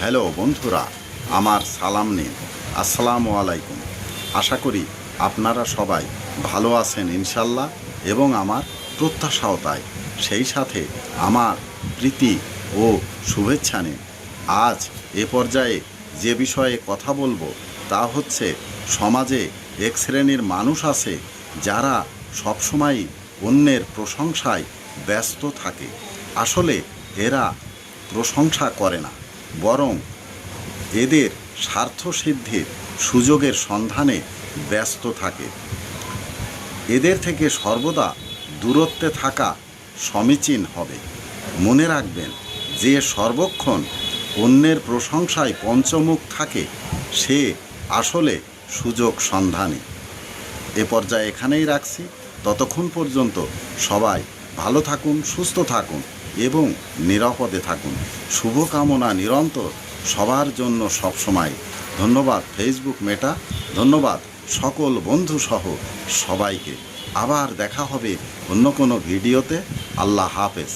Hello বন্ধুরা, আমার সালাম নিন। আসসালামু আলাইকুম। আশা করি আপনারা সবাই ভালো আছেন ইনশাল্লাহ, এবং আমার প্রত্যাশাও তাই। সেই সাথে আমার প্রীতি ও শুভেচ্ছা নিন। আজ এ পর্যায়ে যে বিষয়ে কথা বলবো তা হচ্ছে, সমাজে এক শ্রেণীর মানুষ আছে যারা সবসময়ই অন্যের প্রশংসায় ব্যস্ত থাকে। আসলে এরা প্রশংসা করে না, বরং এদের স্বার্থসিদ্ধির সুযোগের সন্ধানে ব্যস্ত থাকে। এদের থেকে সর্বদা দূরত্বে থাকা সমীচীন হবে। মনে রাখবেন, যে সর্বক্ষণ অন্যের প্রশংসায় পঞ্চমুখ থাকে সে আসলে সুযোগ সন্ধানী। এ পর্যায়ে এখানেই রাখছি। ততক্ষণ পর্যন্ত সবাই ভালো থাকুন, সুস্থ থাকুন এবং নিরাপদে থাকুন। শুভকামনা নিরন্তর সবার জন্য সবসময়। ধন্যবাদ ফেসবুক মেটা, ধন্যবাদ সকল বন্ধুসহ সবাইকে। আবার দেখা হবে অন্য কোনো ভিডিওতে। আল্লাহ হাফেজ।